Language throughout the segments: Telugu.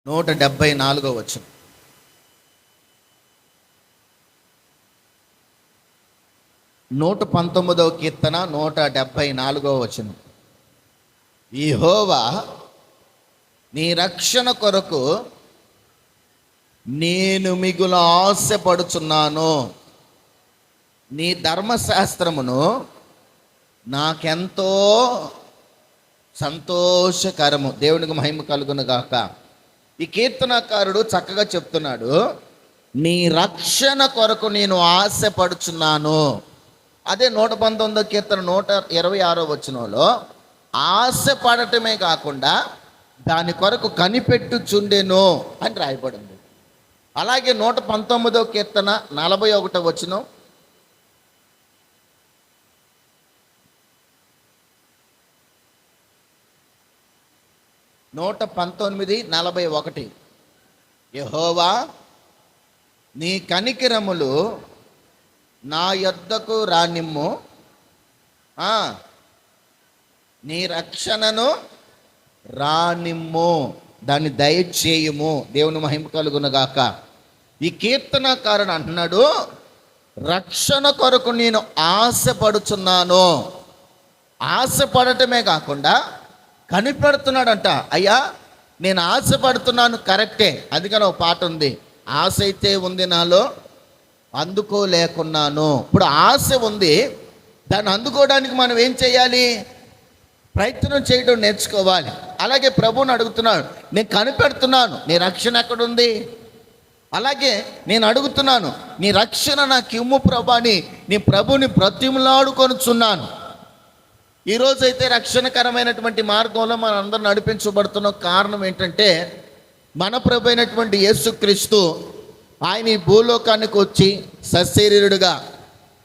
174 వచనం. 119వ కీర్తన 174వ వచనం. యెహోవా నీ రక్షణ కొరకు నేను మిగుల ఆశపడుచున్నాను. నీ ధర్మశాస్త్రమును నాకెంతో సంతోషకరము. దేవునికి మహిమ కలుగును గాక. ఈ కీర్తనకారుడు చక్కగా చెప్తున్నాడు, నీ రక్షణ కొరకు నేను ఆశపడుచున్నాను. అదే 119వ కీర్తన 126వ వచనంలో ఆశపడటమే కాకుండా దాని కొరకు కనిపెట్టుచుండెను అని రాయబడింది. అలాగే 119వ కీర్తన 41వ వచనం, 119:41 యెహోవా నీ కనికరములు నా యొద్దకు రానిమ్ము, నీ రక్షణను రానిమ్ము, దాన్ని దయచేయుము. దేవుని మహిమ కలుగును గాక. ఈ కీర్తనకారుడు అంటున్నాడు, రక్షణ కొరకు నేను ఆశపడుచున్నాను. ఆశపడటమే కాకుండా కనిపెడుతున్నాడంట. అయ్యా నేను ఆశపడుతున్నాను, కరెక్టే. అందుకని ఒక పాట ఉంది, ఆశ అయితే ఉంది నాలో అందుకోలేకున్నాను. ఇప్పుడు ఆశ ఉంది, దాన్ని అందుకోవడానికి మనం ఏం చేయాలి? ప్రయత్నం చేయడం నేర్చుకోవాలి. అలాగే ప్రభువుని అడుగుతున్నాడు, నేను కనిపెడుతున్నాను, నీ రక్షణ ఎక్కడుంది? అలాగే నేను అడుగుతున్నాను, నీ రక్షణ నాకు ఇమ్ము ప్రభా అని నీ ప్రభుని బ్రతిమలాడుకొనుచున్నాను. ఈరోజైతే రక్షణకరమైనటువంటి మార్గంలో మనం అందరం నడిపించబడుతున్న కారణం ఏంటంటే, మన ప్రభు అయినటువంటి యేసుక్రీస్తు ఆయన ఈ భూలోకానికి వచ్చి సశరీరుడుగా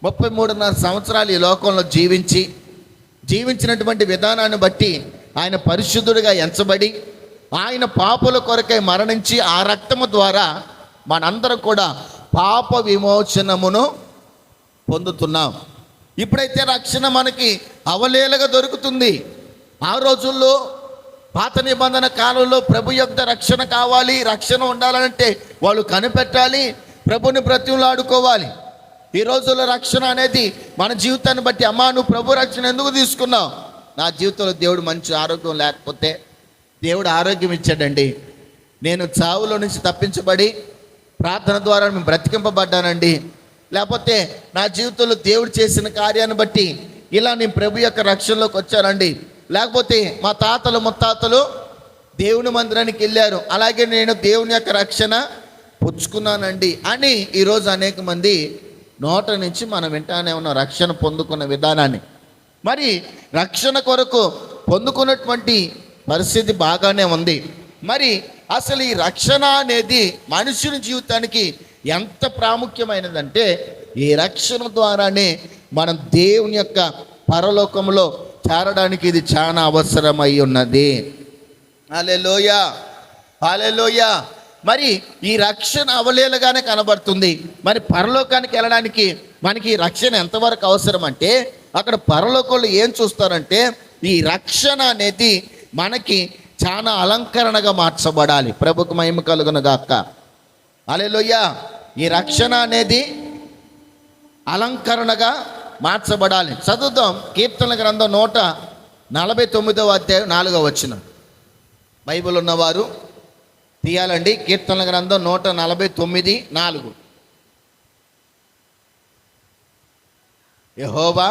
33.5 సంవత్సరాలు ఈ లోకంలో జీవించినటువంటి విధానాన్ని బట్టి ఆయన పరిశుద్ధుడిగా ఎంచబడి ఆయన పాపుల కొరకై మరణించి ఆ రక్తము ద్వారా మనందరం కూడా పాప విమోచనమును పొందుతున్నాం. ఇప్పుడైతే రక్షణ మనకి అవలేలగా దొరుకుతుంది. ఆ రోజుల్లో పాత నిబంధన కాలంలో ప్రభు యొక్క రక్షణ కావాలి, రక్షణ ఉండాలంటే వాళ్ళు కనిపెట్టాలి, ప్రభుని బ్రతిమలాడుకోవాలి. ఈ రోజుల్లో రక్షణ అనేది మన జీవితాన్ని బట్టి, అమ్మా నువ్వు ప్రభు రక్షణ ఎందుకు తీసుకున్నావు? నా జీవితంలో దేవుడు మంచి ఆరోగ్యం లేకపోతే దేవుడు ఆరోగ్యం ఇచ్చాడండి, నేను చావులో నుంచి తప్పించబడి ప్రార్థన ద్వారా మేము బ్రతికింపబడ్డానండి, లేకపోతే నా జీవితంలో దేవుడు చేసిన కార్యాన్ని బట్టి ఇలా నేను ప్రభు యొక్క రక్షణలోకి వచ్చానండి, లేకపోతే మా తాతలు ముత్తాతలు దేవుని మందిరానికి వెళ్ళారు, అలాగే నేను దేవుని యొక్క రక్షణ పుచ్చుకున్నానండి అని ఈరోజు అనేక మంది నోట నుంచి మనం వింటానే ఉన్న రక్షణ పొందుకున్న విధానాన్ని. మరి రక్షణ కొరకు పొందుకున్నటువంటి పరిస్థితి బాగానే ఉంది. మరి అసలు ఈ రక్షణ అనేది మనుషుని జీవితానికి ఎంత ప్రాముఖ్యమైనదంటే, ఈ రక్షణ ద్వారానే మనం దేవుని యొక్క పరలోకంలో చేరడానికి ఇది చాలా అవసరమై ఉన్నది. హల్లెలూయా, హల్లెలూయా. మరి ఈ రక్షణ అవలేలగానే కనబడుతుంది. మరి పరలోకానికి వెళ్ళడానికి మనకి ఈ రక్షణ ఎంతవరకు అవసరం అంటే, అక్కడ పరలోకంలో ఏం చూస్తారంటే, ఈ రక్షణ అనేది మనకి చాలా అలంకరణగా మార్చబడాలి. ప్రభుకు మహిమ కలుగును గాక. హల్లెలూయా. ఈ రక్షణ అనేది అలంకరణగా మార్చబడాలి. చదువుదాం కీర్తనల గ్రంథం 149వ అధ్యాయం 4వ వచనం. బైబిల్ ఉన్నవారు తీయాలండి. కీర్తనల గ్రంథం 149:4. యెహోవా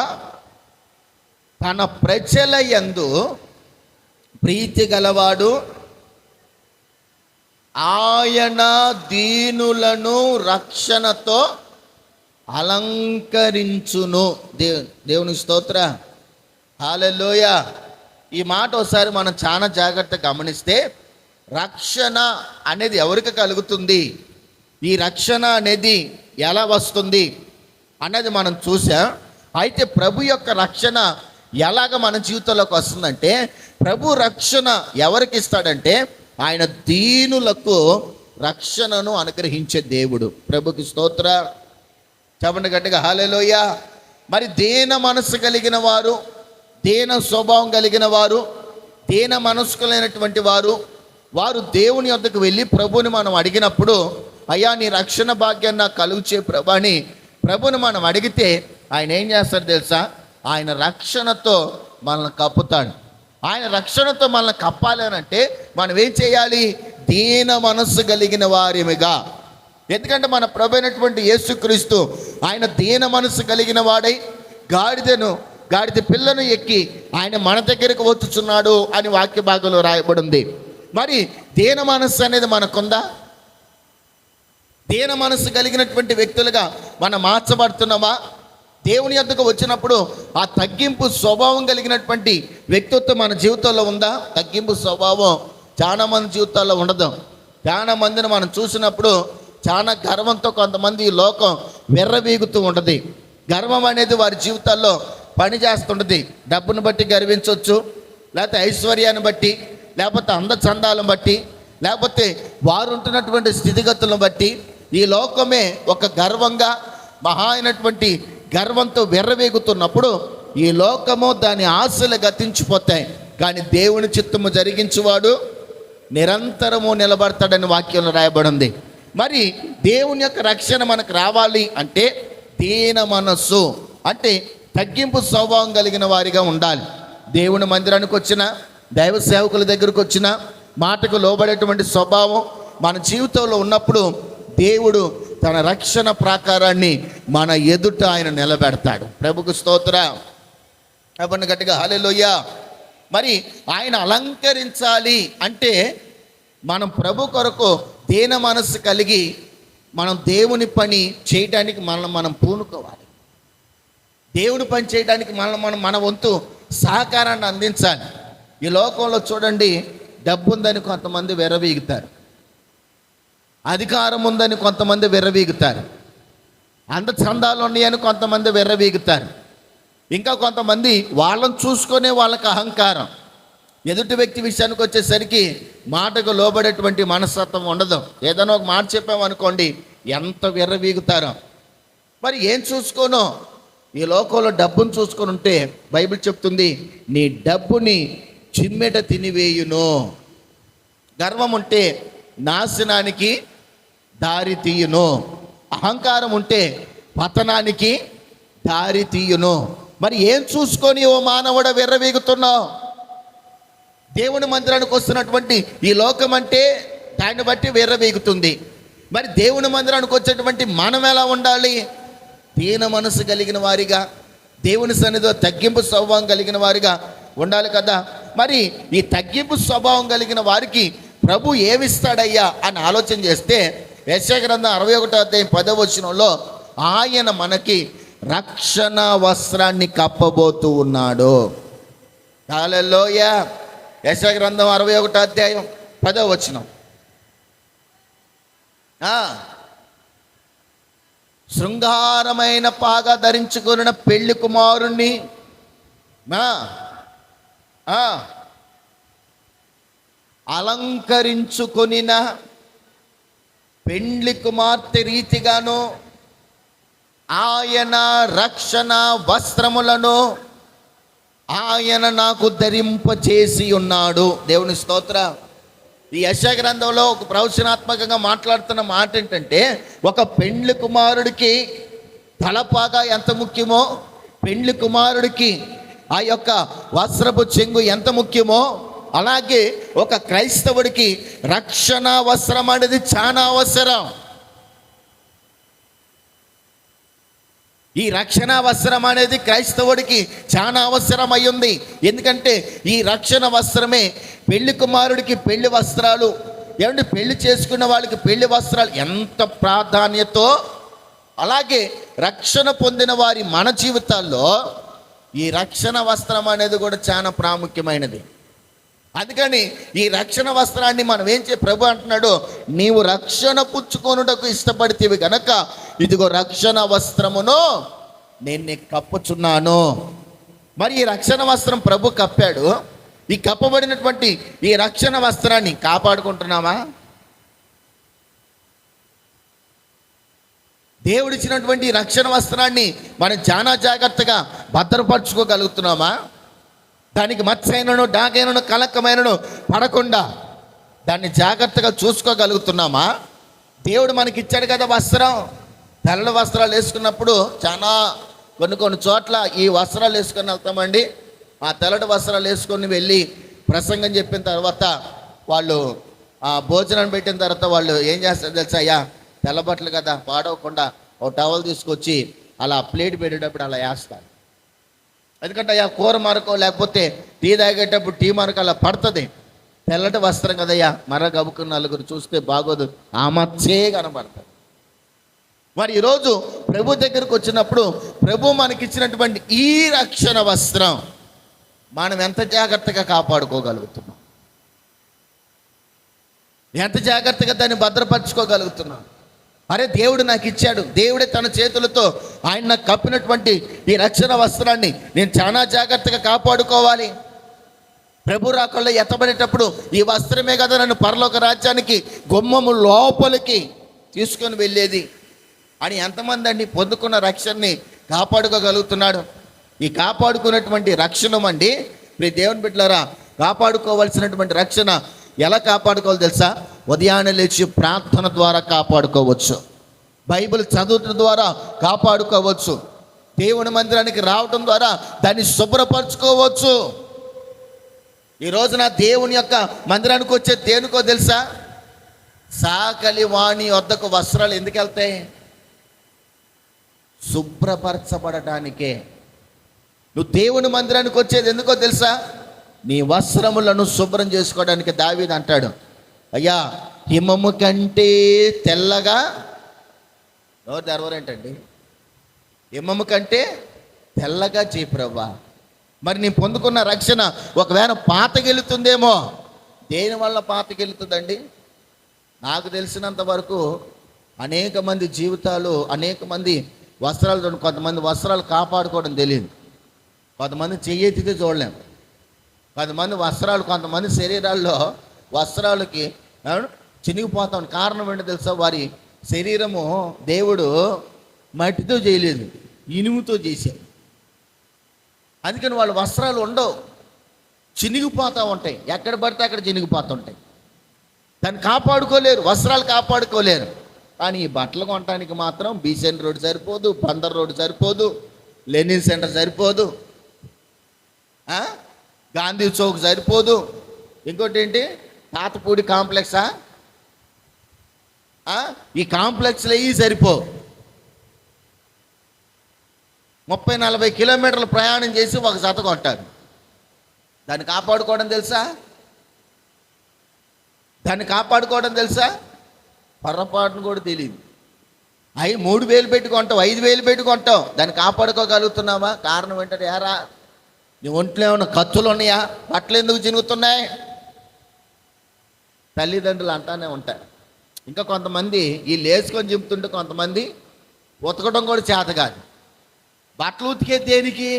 తన ప్రజల యందు ప్రీతి గలవాడు, ఆయన దీనులను రక్షణతో అలంకరించును. దేవుని స్తోత్ర. హల్లెలూయా. ఈ మాట ఒకసారి మనం చాలా జాగ్రత్తగా గమనిస్తే, రక్షణ అనేది ఎవరికి కలుగుతుంది, ఈ రక్షణ అనేది ఎలా వస్తుంది అన్నది మనం చూసాం. అయితే ప్రభు యొక్క రక్షణ ఎలాగ మన జీవితంలోకి వస్తుందంటే, ప్రభు రక్షణ ఎవరికి ఇస్తాడంటే, ఆయన దీనులకు రక్షణను అనుగ్రహించే దేవుడు. ప్రభుకి స్తోత్ర. చెప్పండి గట్టిగా హల్లెలూయా. మరి దీన మనసు కలిగిన వారు, దీన స్వభావం కలిగిన వారు, దీన మనస్కులైనటువంటి వారు వారు దేవుని వద్దకు వెళ్ళి ప్రభుని మనం అడిగినప్పుడు, అయ్యా నీ రక్షణ భాగ్యాన్ని నాకు కలుగు చే ప్రభు అని ప్రభుని మనం అడిగితే ఆయన ఏం చేస్తాడు తెలుసా? ఆయన రక్షణతో మనల్ని కప్పుతాడు. ఆయన రక్షణతో మనల్ని కప్పాలి అని అంటే మనం ఏం చేయాలి? దీన మనస్సు కలిగిన వారిమిగా. ఎందుకంటే మన ప్రభు అయినటువంటి యేసుక్రీస్తు ఆయన దీన మనస్సు కలిగిన వాడై గాడిద పిల్లను ఎక్కి ఆయన మన దగ్గరకు వచ్చుచున్నాడు అని వాక్య భాగంలో రాయబడింది. మరి దీన మనస్సు అనేది మనకుందా? దీన మనస్సు కలిగినటువంటి వ్యక్తులుగా మనం మార్చబడుతున్నామా? దేవుని యొద్దకు వచ్చినప్పుడు ఆ తగ్గింపు స్వభావం కలిగినటువంటి వ్యక్తిత్వం మన జీవితంలో ఉందా? తగ్గింపు స్వభావం చాలా మంది జీవితాల్లో ఉండదు. చాలా మందిని మనం చూసినప్పుడు చాలా గర్వంతో కొంతమంది ఈ లోకం వెర్రవీగుతూ ఉంటుంది. గర్వం అనేది వారి జీవితాల్లో పనిచేస్తుంటుంది. డబ్బును బట్టి గర్వించవచ్చు, లేకపోతే ఐశ్వర్యాన్ని బట్టి, లేకపోతే అందచందాలను బట్టి, లేకపోతే వారు ఉంటున్నటువంటి స్థితిగతులను బట్టి ఈ లోకమే ఒక గర్వంగా మహా అయినటువంటి గర్వంతో వెర్రవేగుతున్నప్పుడు ఈ లోకము దాని ఆశలు గతించిపోతాయి. కానీ దేవుని చిత్తము జరిగించువాడు నిరంతరము నిలబడతాడని వాక్యంలో రాయబడింది. మరి దేవుని యొక్క రక్షణ మనకు రావాలి అంటే దీన మనస్సు అంటే తగ్గింపు స్వభావం కలిగిన వారిగా ఉండాలి. దేవుని మందిరానికి వచ్చిన దైవ సేవకుల దగ్గరకు వచ్చిన మాటకు లోబడేటువంటి స్వభావం మన జీవితంలో ఉన్నప్పుడు దేవుడు తన రక్షణ ప్రాకారాన్ని మన ఎదుట ఆయన నిలబెడతాడు. ప్రభుకు స్తోత్రం. చెప్పండి గట్టిగా హల్లెలూయా. మరి ఆయన అలంకరించాలి అంటే మనం ప్రభు కొరకు దీన మనస్సు కలిగి మనం దేవుని పని చేయడానికి మనం పూనుకోవాలి. దేవుని పని చేయడానికి మన వంతు సహకారాన్ని అందించాలి. ఈ లోకంలో చూడండి, డబ్బు ఉందని కొంతమంది వెర్రవీగుతారు, అధికారం ఉందని కొంతమంది వెర్రవీగుతారు, అందచందాలు ఉన్నాయని కొంతమంది వెర్రవీగుతారు. ఇంకా కొంతమంది వాళ్ళని చూసుకునే వాళ్ళకి అహంకారం. ఎదుటి వ్యక్తి విషయానికి వచ్చేసరికి మాటకు లోబడేటువంటి మనస్తత్వం ఉండదు. ఏదైనా ఒక మాట చెప్పామనుకోండి ఎంత విర్రవీగుతారో. మరి ఏం చూసుకోనో ఈ లోకంలో డబ్బును చూసుకొని ఉంటే బైబిల్ చెప్తుంది, నీ డబ్బుని చిమ్మెట తినివేయును. గర్వం ఉంటే నాశనానికి దారి తీయును, అహంకారం ఉంటే పతనానికి దారి తీయును. మరి ఏం చూసుకొని ఓ మానవుడ విర్రవీగుతున్నావు? దేవుని మందిరానికి వస్తున్నటువంటి ఈ లోకం అంటే దాన్ని బట్టి విర్రవీగుతుంది. మరి దేవుని మందిరానికి వచ్చేటువంటి మనం ఎలా ఉండాలి? దీన మనసు కలిగిన వారిగా, దేవుని సన్నిధిలో తగ్గింపు స్వభావం కలిగిన వారిగా ఉండాలి కదా. మరి ఈ తగ్గింపు స్వభావం కలిగిన వారికి ప్రభు ఏమిస్తాడయ్యా అని ఆలోచన చేస్తే యెషయా గ్రంథం 61వ అధ్యాయం 10వ వచనంలో ఆయన మనకి రక్షణ వస్త్రాన్ని కప్పబోతూ ఉన్నాడు. హల్లెలూయా. యెషయా గ్రంథం 61వ అధ్యాయం 10వ వచనం. శృంగారమైన పాగా ధరించుకున్న పెళ్లి కుమారుణ్ణి అలంకరించుకొనిన పెండ్లి కుమార్తె రీతిగాను ఆయన రక్షణ వస్త్రములను ఆయన నాకు ధరింపచేసి ఉన్నాడు. దేవుని స్తోత్రం. ఈ యెషయా గ్రంథంలో ఒక ప్రవచనాత్మకంగా మాట్లాడుతున్న మాట ఏంటంటే, ఒక పెండ్లి కుమారుడికి తలపాగా ఎంత ముఖ్యమో, పెండ్లి కుమారుడికి ఆ యొక్క వస్త్రపు చెంగు ఎంత ముఖ్యమో, అలాగే ఒక క్రైస్తవుడికి రక్షణ వస్త్రం అనేది చాలా అవసరం. ఈ రక్షణ వస్త్రం అనేది క్రైస్తవుడికి చాలా అవసరం అయ్యింది. ఎందుకంటే ఈ రక్షణ వస్త్రమే పెళ్లి కుమారుడికి పెళ్లి వస్త్రాలు, ఏమంటే పెళ్లి చేసుకున్న వాళ్ళకి పెళ్లి వస్త్రాలు ఎంత ప్రాధాన్యతో, అలాగే రక్షణ పొందిన వారి మన జీవితాల్లో ఈ రక్షణ వస్త్రం అనేది కూడా చాలా ప్రాముఖ్యమైనది. అందుకని ఈ రక్షణ వస్త్రాన్ని మనం ప్రభు అంటున్నాడు, నీవు రక్షణ పుచ్చుకొనుటకు ఇష్టపడితేవి గనక ఇదిగో రక్షణ వస్త్రమును నేను నీకు కప్పుచున్నాను. మరి ఈ రక్షణ వస్త్రం ప్రభు కప్పాడు. ఈ కప్పబడినటువంటి ఈ రక్షణ వస్త్రాన్ని కాపాడుకుంటున్నామా? దేవుడిచ్చినటువంటి రక్షణ వస్త్రాన్ని మనం చాలా జాగ్రత్తగా భద్రపరచుకోగలుగుతున్నామా? దానికి మత్సైనను డాగైనను కలకమైనను పడకుండా దాన్ని జాగ్రత్తగా చూసుకోగలుగుతున్నామా? దేవుడు మనకి ఇచ్చాడు కదా వస్త్రం. తెల్ల వస్త్రాలు వేసుకున్నప్పుడు చాలా కొన్ని చోట్ల ఈ వస్త్రాలు వేసుకొని వెళ్తామండి. ఆ తెల్లటి వస్త్రాలు వేసుకొని వెళ్ళి ప్రసంగం చెప్పిన తర్వాత వాళ్ళు ఆ భోజనం పెట్టిన తర్వాత వాళ్ళు ఏం చేస్తారు తెలుసా? అయ్యా తెల్ల బట్టలు కదా, పాడవకుండా ఒక టవల్ తీసుకొచ్చి అలా ప్లేట్ పెట్టేటప్పుడు అలా వేస్తారు. ఎందుకంటే అయ్యా కూర మరకో లేకపోతే టీ తాగేటప్పుడు టీ మరక అలా పడుతుంది. తెల్లటి వస్త్రం కదయ్యా, గబుకున్న నలుగురు చూస్తే బాగోదు, ఆ మచ్చే కనబడుతుంది. మరి ఈరోజు ప్రభు దగ్గరకు వచ్చినప్పుడు ప్రభు మనకిచ్చినటువంటి ఈ రక్షణ వస్త్రం మనం ఎంత జాగ్రత్తగా కాపాడుకోగలుగుతున్నాం, ఎంత జాగ్రత్తగా దాన్ని భద్రపరచుకోగలుగుతున్నాం. అరే దేవుడు నాకు ఇచ్చాడు, దేవుడే తన చేతులతో ఆయన నాకు కప్పినటువంటి ఈ రక్షణ వస్త్రాన్ని నేను చాలా జాగ్రత్తగా కాపాడుకోవాలి. ప్రభు రాకల్లో ఎత్తబడేటప్పుడు ఈ వస్త్రమే కదా నన్ను పరలోక రాజ్యానికి గుమ్మము లోపలికి తీసుకొని వెళ్ళేది అని ఎంతమంది అండి పొందుకున్న రక్షణని కాపాడుకోగలుగుతున్నాడు? ఈ కాపాడుకున్నటువంటి రక్షణ అండి మీ దేవుని బిడ్డలారా, కాపాడుకోవాల్సినటువంటి రక్షణ ఎలా కాపాడుకోవాలి తెలుసా? ఉదయాన్నే లేచి ప్రార్థన ద్వారా కాపాడుకోవచ్చు, బైబిల్ చదవటం ద్వారా కాపాడుకోవచ్చు, దేవుని మందిరానికి రావటం ద్వారా దాన్ని శుభ్రపరచుకోవచ్చు. ఈ రోజున దేవుని యొక్క మందిరానికి వచ్చే దేనికో తెలుసా? సాకలి వాణి వద్దకు వస్త్రాలు ఎందుకు వెళ్తాయి? శుభ్రపరచబడటానికే. నువ్వు దేవుని మందిరానికి వచ్చేది ఎందుకో తెలుసా? నీ వస్త్రములను శుభ్రం చేసుకోవడానికి. దావీదు అంటాడు, అయ్యా హిమము కంటే తెల్లగా, ఎవరు తెరవరేంటండి? హిమము కంటే తెల్లగా చేయి ప్రభువా. మరి నీ పొందుకున్న రక్షణ ఒకవేళ పాతగెలుతుందేమో. దేనివల్ల పాతగెలుతుందండి? నాకు తెలిసినంత వరకు అనేక మంది జీవితాలు, అనేక మంది వస్త్రాలు, కొంతమంది వస్త్రాలు కాపాడుకోవడం తెలియదు, కొంతమంది చెయ్యెత్తితే చూడలేము, కొంతమంది వస్త్రాలు, కొంతమంది శరీరాల్లో వస్త్రాలకి చినిగిపోతాం. కారణం ఏంటో తెలుసా? వారి శరీరము దేవుడు మట్టితో చేయలేదు, ఇనుముతో చేశాడు. అందుకని వాళ్ళ వస్త్రాలు ఉండవు, చినిగిపోతూ ఉంటాయి, ఎక్కడ పడితే అక్కడ చినిగిపోతుంటాయి. దాన్ని కాపాడుకోలేరు, వస్త్రాలు కాపాడుకోలేరు. కానీ ఈ బట్టలు కొనడానికి మాత్రం బీసెన్ రోడ్ సరిపోదు, బందర్ రోడ్ సరిపోదు, లెనిన్ సెంటర్ సరిపోదు, గాంధీ చౌక్ సరిపోదు, ఇంకోటి ఏంటి తాతపూడి కాంప్లెక్సా, ఈ కాంప్లెక్స్లో ఇవి సరిపో. 30-40 కిలోమీటర్లు ప్రయాణం చేసి ఒక జత కొంటారు. దాన్ని కాపాడుకోవడం తెలుసా? దాన్ని కాపాడుకోవడం తెలుసా? పొరపాటును కూడా తెలియదు. అవి 3,000 పెట్టి కొంటావు, 5,000 పెట్టి కొంటావు, దాన్ని కాపాడుకోగలుగుతున్నావా? కారణం ఏంటంటే ఏరా నీ ఒంట్లో ఏమైనా ఖర్చులు ఉన్నాయా? బట్టలు ఎందుకు చినుగుతున్నాయి? తల్లిదండ్రులు అంటానే ఉంటారు. ఇంకా కొంతమంది ఈ లేసుకొని చింపుతుంటే కొంతమంది ఉతకడం కూడా చేత కాదు. బట్టలు ఉతికేది దేనికి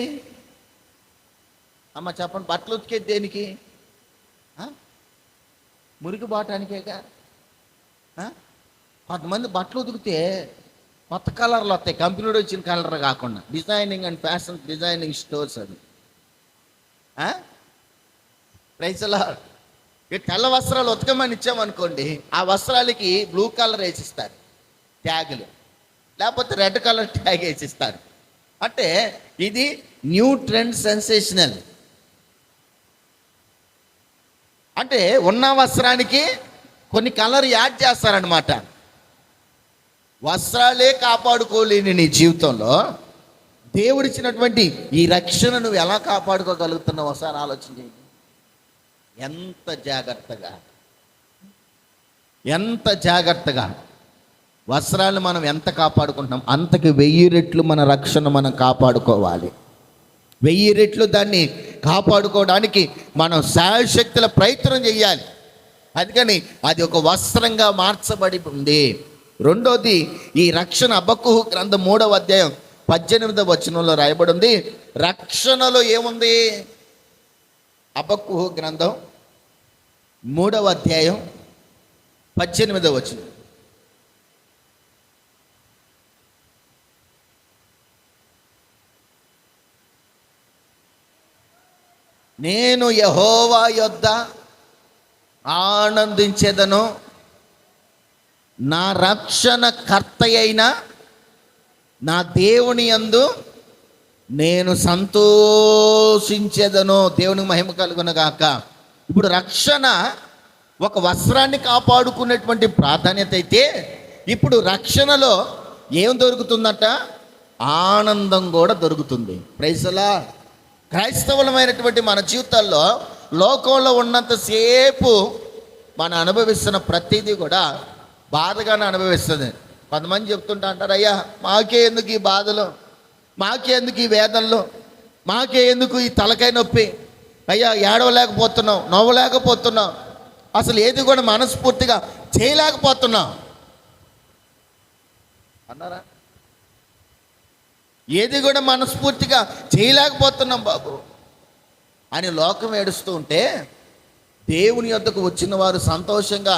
అమ్మ చెప్పండి? బట్టలు ఉతికేది దేనికి? మురికి బాటానికేగా. కొంతమంది బట్టలు ఉతికితే కొత్త కలర్లు వస్తాయి, కంపెనీలో వచ్చిన కలర్ కాకుండా. Designing and fashion designing stores అది. ప్రైజ్లా ఈ తెల్ల వస్త్రాలు ఉతకమని ఇచ్చామనుకోండి, ఆ వస్త్రాలకి బ్లూ కలర్ వేసిస్తారు ట్యాగులు, లేకపోతే రెడ్ కలర్ ట్యాగ్ వేసిస్తారు. అంటే ఇది న్యూ ట్రెండ్, సెన్సేషనల్. అంటే ఉన్న వస్త్రానికి కొన్ని కలర్ యాడ్ చేస్తారనమాట. వస్త్రాలే కాపాడుకోలేని నీ జీవితంలో దేవుడిచ్చినటువంటి ఈ రక్షణ నువ్వు ఎలా కాపాడుకోగలుగుతున్నావు? ఒకసారి ఆలోచించండి. ఎంత జాగ్రత్తగా వస్త్రాలు మనం ఎంత కాపాడుకుంటున్నాం, అంతకి 1000 రెట్లు మన రక్షణ మనం కాపాడుకోవాలి. 1000 రెట్లు దాన్ని కాపాడుకోవడానికి మనం శాయశక్తుల ప్రయత్నం చేయాలి. అందుకని అది ఒక వస్త్రంగా మార్చబడి ఉంది. రెండోది, ఈ రక్షణ హబక్కూకు గ్రంథం 3వ అధ్యాయం 18వ వచనంలో రాయబడి ఉంది. రక్షణలో ఏముంది? హబక్కూకు గ్రంథం 3వ అధ్యాయం 18వ వచనం. నేను యెహోవా యొద్ద ఆనందించేదను, నా రక్షణ కర్త అయిన నా దేవుని యందు నేను సంతోషించేదను. దేవునికి మహిమ కలుగును గాక. ఇప్పుడు రక్షణ ఒక వస్త్రాన్ని కాపాడుకునేటువంటి ప్రాధాన్యత అయితే, ఇప్పుడు రక్షణలో ఏం దొరుకుతుందట? ఆనందం కూడా దొరుకుతుంది. Praise lord. క్రైస్తవులమైనటువంటి మన జీవితాల్లో లోకంలో ఉన్నంతసేపు మనం అనుభవిస్తున్న ప్రతిదీ కూడా బాధగానే అనుభవిస్తుంది. కొంతమంది చెప్తుంటా అంటారు, అయ్యా మాకే ఎందుకు ఈ బాధలు, మాకే ఎందుకు ఈ వేదనలు, మాకే ఎందుకు ఈ తలకాయ నొప్పి, అయ్యా ఏడవలేకపోతున్నాం, నవ్వలేకపోతున్నాం, అసలు ఏది కూడా మనస్ఫూర్తిగా చేయలేకపోతున్నాం అన్నారా? ఏది కూడా మనస్ఫూర్తిగా చేయలేకపోతున్నాం బాబు అని లోకం ఏడుస్తూ ఉంటే, దేవుని యొద్దకు వచ్చిన వారు సంతోషంగా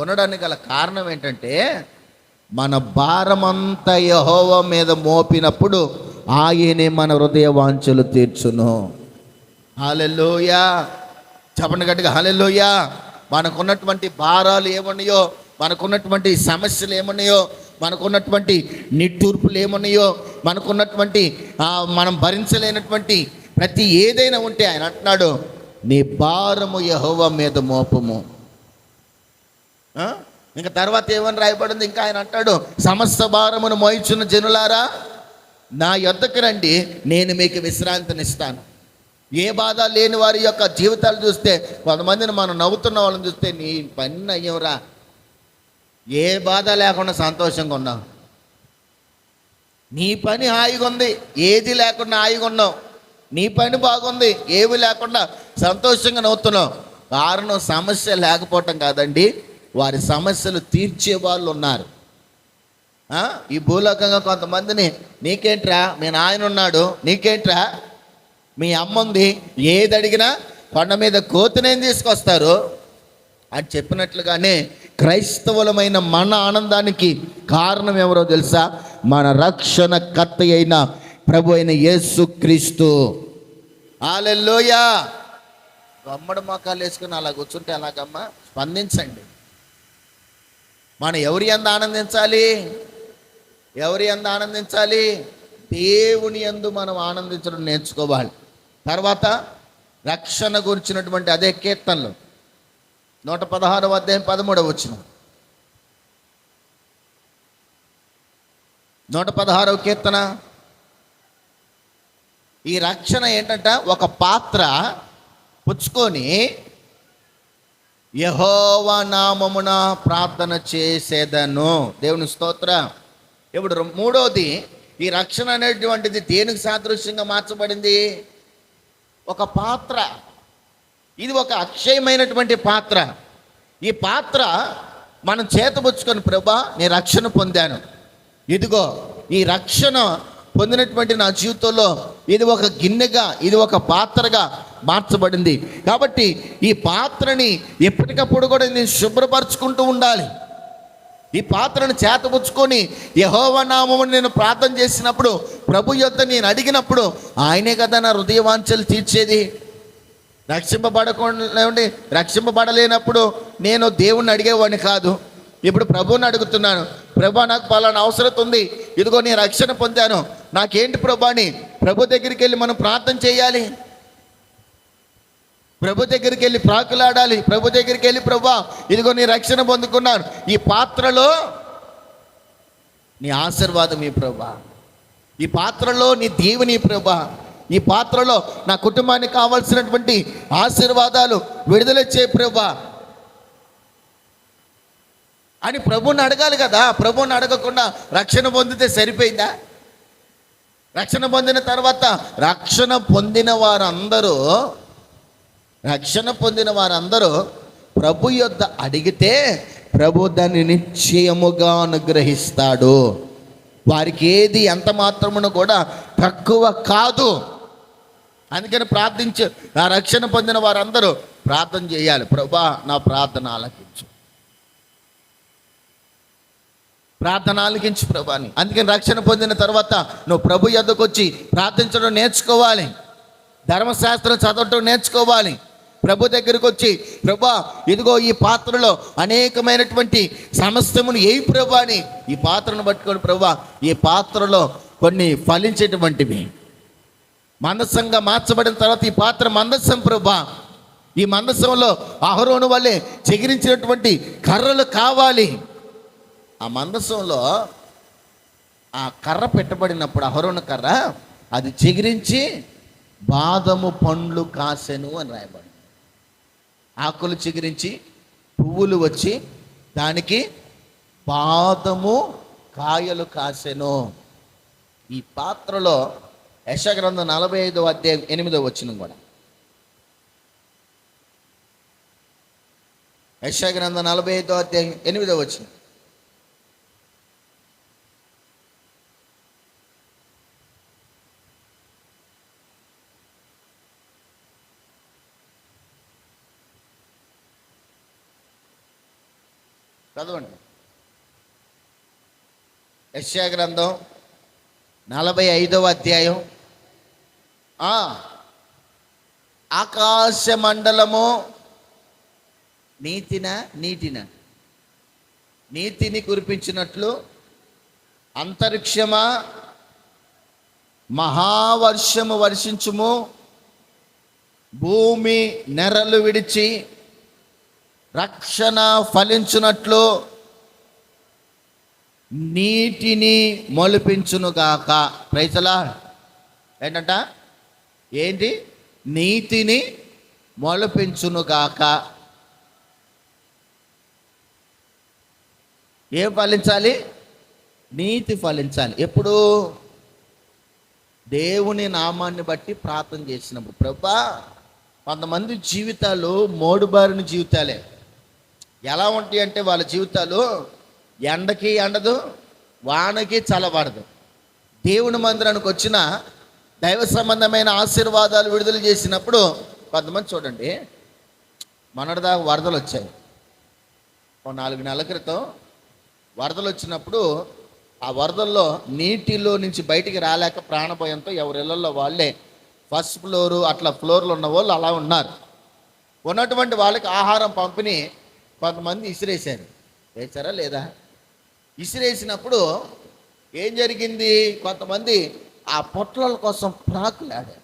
ఉండడానికి గల కారణం ఏంటంటే, మన భారమంతా యెహోవా మీద మోపినప్పుడు ఆయనే మన హృదయ వాంఛలు తీర్చును. హల్లెలూయా. చెప్పండి గట్టిగా హల్లెలూయా. మనకున్నటువంటి భారాలు ఏమున్నాయో, మనకున్నటువంటి సమస్యలు ఏమున్నాయో, మనకున్నటువంటి నిట్టూర్పులు ఏమున్నాయో, మనకున్నటువంటి మనం భరించలేనటువంటి ప్రతి ఏదైనా ఉంటే ఆయన అంటున్నాడు, నీ భారము యెహోవా మీద మోపము. ఇంకా తర్వాత ఏమని రాయబడింది? ఇంకా ఆయన అంటాడు, సమస్త భారమును మోయిచున్న జనులారా నా యొద్దకు రండి, నేను మీకు విశ్రాంతినిస్తాను. ఏ బాధ లేని వారి యొక్క జీవితాలు చూస్తే, కొంతమందిని మనం నవ్వుతున్న వాళ్ళని చూస్తే, నీ పని అయ్యంరా, ఏ బాధ లేకుండా సంతోషంగా ఉన్నావు, నీ పని హాయిగా ఉంది, ఏది లేకుండా హాయిగా ఉన్నావు, నీ పని బాగుంది, ఏవి లేకుండా సంతోషంగా నవ్వుతున్నావు. కారణం సమస్య లేకపోవటం కాదండి, వారి సమస్యలు తీర్చే వాళ్ళు ఉన్నారు. ఈ భూలోకంగా కొంతమందిని, నీకేంట్రా మీ నాయన ఉన్నాడు, నీకేంట్రా మీ అమ్మ ఉంది, ఏది అడిగినా కొండ మీద కోతినేం తీసుకొస్తారు అని చెప్పినట్లుగానే క్రైస్తవులమైన మన ఆనందానికి కారణం ఎవరో తెలుసా? మన రక్షణ కర్త అయిన ప్రభు అయిన యేసుక్రీస్తు. హల్లెలూయా. గమ్మడి మొక్కలు వేసుకుని అలా కూర్చుంటే అలాగమ్మా, స్పందించండి. మనం ఎవరి యందు ఆనందించాలి? ఎవరి యందు ఆనందించాలి? దేవుని యందు మనం ఆనందించడం నేర్చుకోవాలి. తర్వాత రక్షణ గురించినటువంటి అదే కీర్తనలు 116వ అధ్యాయం 13వ వచనం. 116వ కీర్తన. ఈ రక్షణ ఏంటంట? ఒక పాత్ర పుచ్చుకొని యెహోవా నామమున ప్రార్థన చేసేదను. దేవుని స్తోత్రం. ఇప్పుడు మూడోది, ఈ రక్షణ అనేటువంటిది దేనికి సాదృశ్యంగా మార్చబడింది? ఒక పాత్ర. ఇది ఒక అక్షయమైనటువంటి పాత్ర. ఈ పాత్ర మనం చేతపుచ్చుకొని, ప్రభా నేను రక్షణ పొందాను, ఇదిగో ఈ రక్షణ పొందినటువంటి నా జీవితంలో ఇది ఒక గిన్నెగా, ఇది ఒక పాత్రగా మార్చబడింది. కాబట్టి ఈ పాత్రని ఎప్పటికప్పుడు కూడా నేను శుభ్రపరచుకుంటూ ఉండాలి. ఈ పాత్రను చేతపుచ్చుకొని యెహోవా నామమున నేను ప్రార్థన చేసినప్పుడు, ప్రభు యొద్ద నేను అడిగినప్పుడు ఆయనే కదా నా హృదయ వాంఛలు తీర్చేది. రక్షింపబడలేనప్పుడు నేను దేవుణ్ణి అడిగేవాడిని కాదు. ఇప్పుడు ప్రభువుని అడుగుతున్నాను, ప్రభా నాకు పలానా అవసరం ఉంది, ఇదిగో నేను రక్షణ పొందాను, నాకేంటి ప్రభా అని ప్రభు దగ్గరికి వెళ్ళి మనం ప్రార్థన చేయాలి. ప్రభు దగ్గరికి వెళ్ళి ప్రాకులాడాలి. ప్రభు దగ్గరికి వెళ్ళి, ప్రభా ఇదిగో నీ రక్షణ పొందుకున్నాను, ఈ పాత్రలో నీ ఆశీర్వాదం ఈ ప్రభా, ఈ పాత్రలో నీ దీవెని ప్రభా, ఈ పాత్రలో నా కుటుంబానికి కావాల్సినటువంటి ఆశీర్వాదాలు విడుదల చేయి ప్రభా అని ప్రభువుని అడగాలి కదా. ప్రభువుని అడగకుండా రక్షణ పొందితే సరిపోయిందా? రక్షణ పొందిన తర్వాత రక్షణ పొందిన వారందరూ ప్రభు యొద్ద అడిగితే ప్రభు దాన్ని నిశ్చయముగా అనుగ్రహిస్తాడు. వారికి ఏది ఎంత మాత్రమును కూడా తక్కువ కాదు. అందుకని ఆ రక్షణ పొందిన వారందరూ ప్రార్థన చేయాలి, ప్రభా నా ప్రార్థన ఆలకించు, ప్రార్థన ఆలకించు ప్రభాని. అందుకని రక్షణ పొందిన తర్వాత నువ్వు ప్రభు యొద్దకు వచ్చి ప్రార్థించడం నేర్చుకోవాలి, ధర్మశాస్త్రం చదవటం నేర్చుకోవాలి, ప్రభు దగ్గరికి వచ్చి, ప్రభా ఇదిగో ఈ పాత్రలో అనేకమైనటువంటి సమస్తమును ఏ ప్రభా అని ఈ పాత్రను పట్టుకొని, ప్రభా ఈ పాత్రలో కొన్ని ఫలించేటువంటివి మందసంగా మార్చబడిన తర్వాత ఈ పాత్ర మందసం ప్రభా, ఈ మందసంలో అహరోను వల్లే చిగిరించినటువంటి కర్రలు కావాలి. ఆ మందసంలో ఆ కర్ర పెట్టబడినప్పుడు అహరోను కర్ర అది చిగిరించి బాదము పండ్లు కాసెను అని రాయబడి, ఆకులు చిగురించి పువ్వులు వచ్చి దానికి బాదము కాయలు కాసెను. ఈ పాత్రలో యెషయా గ్రంథం 45వ అధ్యాయం 8వ వచనం కూడా, యెషయా గ్రంథం 45వ అధ్యాయం 8వ వచనం. చదవండి. యెషయా గ్రంథం 45వ అధ్యాయం. ఆకాశ మండలము నీతిని కురిపించినట్లు, అంతరిక్షమా మహావర్షము వర్షించుము, భూమి నెరలు విడిచి రక్షణ ఫలించునట్లు నీటిని మొలిపించునుగాక. ప్రైజలా ఏంటంట? ఏంటి? నీతిని మొలిపించునుగాక. ఏం ఫలించాలి? నీతి ఫలించాలి. ఎప్పుడు? దేవుని నామాన్ని బట్టి ప్రార్థన చేసినప్పుడు. ప్రభా, కొంతమంది జీవితాలు మోడుబారిన జీవితాలే. ఎలా ఉంటాయి అంటే వాళ్ళ జీవితాలు ఎండకి ఎండదు, వానకి చల్లబడదు. దేవుని మందిరానికి వచ్చిన దైవ సంబంధమైన ఆశీర్వాదాలు విడుదల చేసినప్పుడు కొంతమంది చూడండి, మొన్నటిదాకా వరదలు వచ్చాయి. 4 నెలల క్రితం వరదలు వచ్చినప్పుడు ఆ వరదల్లో నీటిలో నుంచి బయటికి రాలేక ప్రాణభయంతో ఎవరిళ్లలో వాళ్ళే ఫస్ట్ ఫ్లోరు అట్లా ఫ్లోర్లు ఉన్న వాళ్ళు అలా ఉన్నారు. ఉన్నటువంటి వాళ్ళకి ఆహారం పంపిణీ కొంతమంది ఇసిరేశారు. వేశారా లేదా? ఇసిరేసినప్పుడు ఏం జరిగింది? కొంతమంది ఆ పొట్లాల కోసం ప్రాకులాడారు.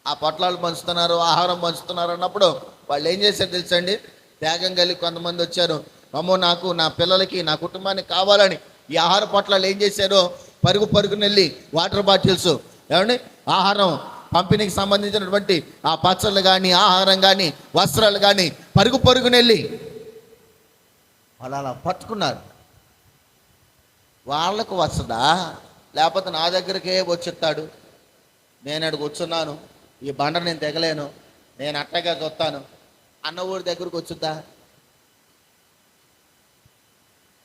ఆ పొట్లాలు పంచుతున్నారు, ఆహారం పంచుతున్నారు అన్నప్పుడు వాళ్ళు ఏం చేశారు తెలుసండి? త్యాగం కలిగి కొంతమంది వచ్చారు. అమ్మో, నాకు నా పిల్లలకి నా కుటుంబానికి కావాలని ఈ ఆహార పొట్లాలు ఏం చేశారో పరుగునెళ్ళి వాటర్ బాటిల్స్, ఏమండి, ఆహారం పంపిణీకి సంబంధించినటువంటి ఆ పచ్చళ్ళు కానీ, ఆహారం కానీ, వస్త్రాలు కానీ పరుగునెళ్ళి వాళ్ళు అలా పట్టుకున్నారు. వాళ్ళకు వస్తుందా? లేకపోతే నా దగ్గరికే వచ్చేస్తాడు, నేను అక్కడ కూర్చున్నాను, ఈ బండ నేను తెగలేను, నేను అట్టగా చూస్తాను అన్న ఊరి దగ్గరకు వచ్చుద్దా?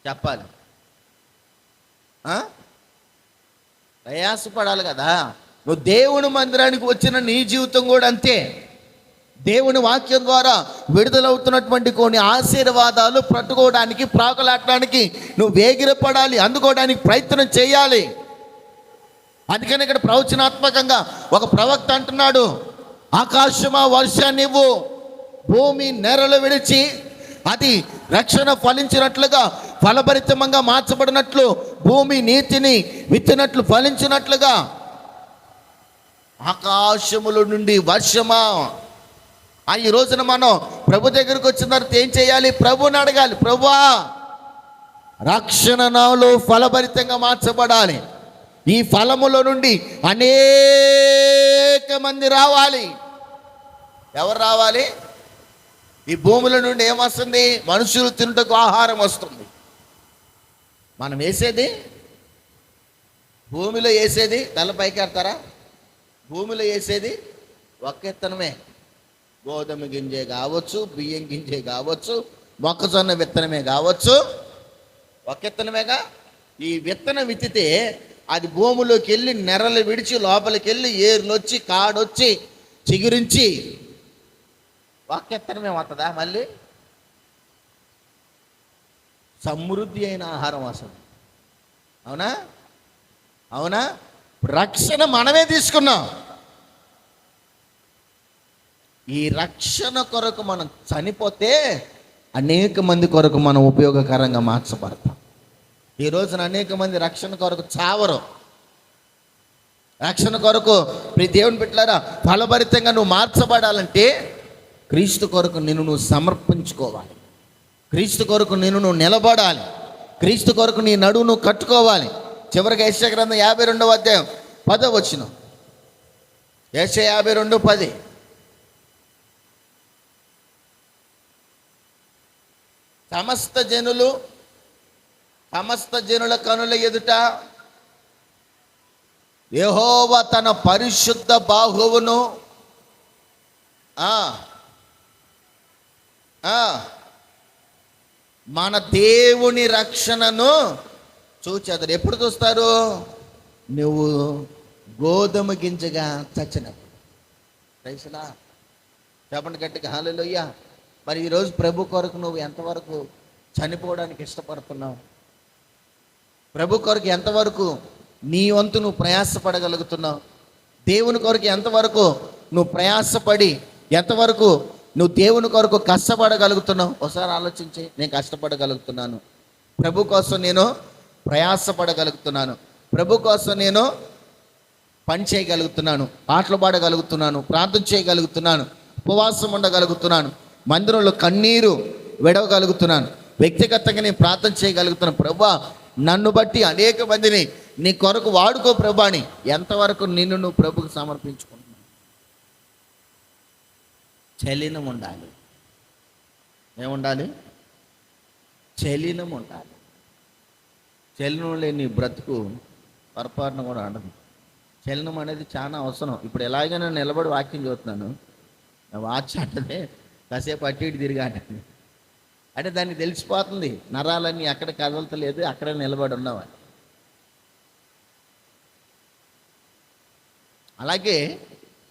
చెప్పాలి. ప్రయాసపడాలి కదా. నువ్వు దేవుని మందిరానికి వచ్చిన నీ జీవితం కూడా అంతే. దేవుని వాక్యం ద్వారా విడుదలవుతున్నటువంటి కొన్ని ఆశీర్వాదాలు పట్టుకోవడానికి, ప్రాకులాడటానికి నువ్వు వేగిరపడాలి, అందుకోవడానికి ప్రయత్నం చేయాలి. అందుకని ఇక్కడ ప్రవచనాత్మకంగా ఒక ప్రవక్త అంటున్నాడు, ఆకాశమా వర్షాన్ని ఇవ్వు, భూమి నెరలు విడిచి అది రక్షణ ఫలించినట్లుగా, ఫలభరితంగా మార్చబడినట్లు, భూమి నీతిని విత్తినట్లు ఫలించినట్లుగా ఆకాశముల నుండి వర్షమా. ఈ రోజున మనం ప్రభు దగ్గరికి వచ్చిన తర్వాత ఏం చేయాలి? ప్రభుని అడగాలి. ప్రభువా, రక్షణ నాలో ఫలభరితంగా మార్చబడాలి. ఈ ఫలముల నుండి అనేక మంది రావాలి. ఎవరు రావాలి? ఈ భూముల నుండి ఏమొస్తుంది? మనుషులు తినుటకు ఆహారం వస్తుంది. మనం వేసేది, భూమిలో వేసేది, తలపైకి ఎడతారా? భూమిలో వేసేది ఒక్క విత్తనమే. గోధుమ గింజే కావచ్చు, బియ్యం గింజే కావచ్చు, మొక్కజొన్న విత్తనమే కావచ్చు, ఒక్క విత్తనమేగా. ఈ విత్తనం విత్తితే అది భూమిలోకి వెళ్ళి నెరలు విడిచి లోపలికి వెళ్ళి ఏర్లు వచ్చి కాడొచ్చి చిగురించి ఒక్క విత్తనమే వస్తుందా? మళ్ళీ సమృద్ధి అయిన ఆహారం వస్తుంది. అవునా? రక్షణ మనమే తీసుకున్నాం. ఈ రక్షణ కొరకు మనం చనిపోతే అనేక మంది కొరకు మనం ఉపయోగకరంగా మార్చబడతాం. ఈ రోజున అనేక మంది రక్షణ కొరకు చావరు. రక్షణ కొరకు దేవుని బిడ్డలారా, ఫలభరితంగా నువ్వు మార్చబడాలంటే క్రీస్తు కొరకు నిన్ను నువ్వు సమర్పించుకోవాలి. క్రీస్తు కొరకు నిన్ను నువ్వు నిలబడాలి. క్రీస్తు కొరకు నీ నడువు నువ్వు కట్టుకోవాలి. చివరికి యెషయా గ్రంథం 52వ అధ్యాయం 10వ వచనం. యెషయా 52:10. సమస్త జనుల కనుల ఎదుట యెహోవా తన పరిశుద్ధ బాహువును మన దేవుని రక్షణను చూచేదారు. ఎప్పుడు చూస్తారు? నువ్వు గోధుమ గింజగా చచ్చినప్పుడు. రైసులా చెప్పండి గట్టిగా హల్లెలూయా. మరి ఈరోజు ప్రభు కొరకు నువ్వు ఎంతవరకు చనిపోవడానికి ఇష్టపడుతున్నావు? ప్రభు కొరకు ఎంతవరకు నీ వంతు నువ్వు ప్రయాసపడగలుగుతున్నావు? దేవుని కొరకు ఎంతవరకు నువ్వు ప్రయాసపడి, ఎంతవరకు నువ్వు దేవుని కొరకు కష్టపడగలుగుతున్నావు? ఒకసారి ఆలోచించి. నేను కష్టపడగలుగుతున్నాను, ప్రభు కోసం నేను ప్రయాసపడగలుగుతున్నాను, ప్రభు కోసం నేను పని చేయగలుగుతున్నాను, పాటలు పాడగలుగుతున్నాను, ప్రార్థన చేయగలుగుతున్నాను, ఉపవాసం ఉండగలుగుతున్నాను, మందిరంలో కన్నీరు విడవగలుగుతున్నాను, వ్యక్తిగతంగా నేను ప్రార్థన చేయగలుగుతున్నాను. ప్రభా, నన్ను బట్టి అనేక మందిని నీ కొరకు వాడుకో ప్రభా అని ఎంతవరకు నిన్ను నువ్వు ప్రభుకు సమర్పించుకుంటున్నావు? చలినం ఉండాలి. ఏముండాలి? చలినం ఉండాలి. చలనం లేని బ్రతుకు పొరపాటున కూడా ఉండదు. చలనం అనేది చాలా అవసరం. ఇప్పుడు ఎలాగైనా నిలబడి వాక్యం చూస్తున్నాను, వాచ్ అంటే కాసేపు అటు ఇటు తిరిగాను అంటే దానికి తెలిసిపోతుంది నరాలన్నీ ఎక్కడ కదలతలేదు, అక్కడే నిలబడి ఉన్నవాడు. అలాగే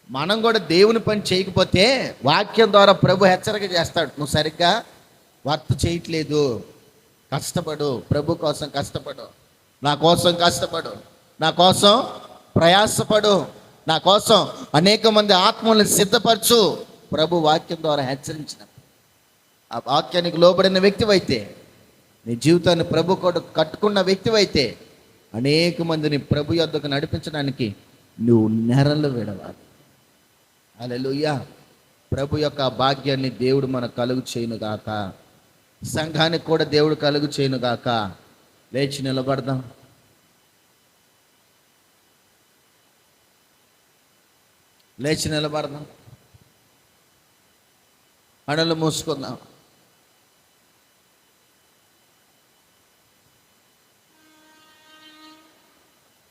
మనం కూడా దేవుని పని చేయకపోతే వాక్యం ద్వారా ప్రభు హెచ్చరిక చేస్తాడు, నువ్వు సరిగ్గా వర్క్ చేయట్లేదు, కష్టపడు, ప్రభు కోసం కష్టపడు, నా కోసం కష్టపడు, నా కోసం ప్రయాసపడు, నా కోసం అనేక మంది ఆత్మల్ని సిద్ధపరచు. ప్రభు వాక్యం ద్వారా హెచ్చరించిన ఆ వాక్యానికి లోబడిన వ్యక్తివైతే, నీ జీవితాన్ని ప్రభు కూడా కట్టుకున్న వ్యక్తివైతే అనేక మందిని ప్రభు యొద్దకు నడిపించడానికి నువ్వు నెరలు విడవాలి. హల్లెలూయా. ప్రభు యొక్క భాగ్యాన్ని దేవుడు మనకు కలుగు చేయునుగాక, సంఘానికి కూడా దేవుడు కలుగు చేయునుగాక. లేచి నిలబడదాం. లేచి నిలబడదాం. కనులు మూసుకుందాం.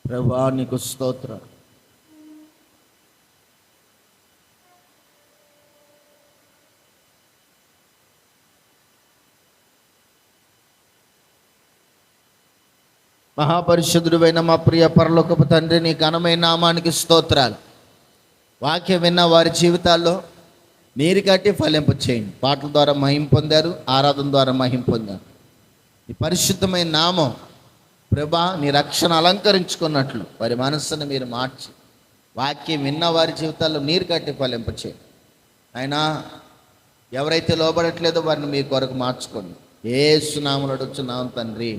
ప్రభువా, నీకు స్తోత్రం. మహాపరిశుద్ధుడైన మా ప్రియ పరలోకపు తండ్రి, నీ ఘనమైన నామానికి స్తోత్రాలు. వాక్యం విన్న వారి జీవితాల్లో నీరు కట్టి ఫలింప చేయండి. పాటల ద్వారా మహిమ పొందారు, ఆరాధన ద్వారా మహిమ పొందారు. ఈ పరిశుద్ధమైన నామం ప్రభా నీ రక్షణ అలంకరించుకున్నట్లు వారి మనస్సును మీరు మార్చి వాక్యం విన్న వారి జీవితాల్లో నీరు కట్టి ఫలింప చేయండి. అయినా ఎవరైతే లోబడట్లేదో వారిని మీ కొరకు మార్చుకోండి. యేసు నామములో అడుగుచున్నాం తండ్రి.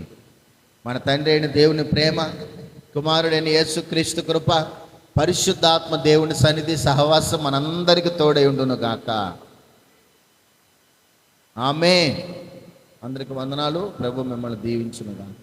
మన తండ్రి అయిన దేవుని ప్రేమ, కుమారుడైన యేసు క్రీస్తు కృప, పరిశుద్ధాత్మ దేవుని సన్నిధి సహవాసం మనందరికీ తోడై ఉండును గాక. ఆమేన్. అందరికి వందనాలు. ప్రభు మిమ్మల్ని దీవించును గాక.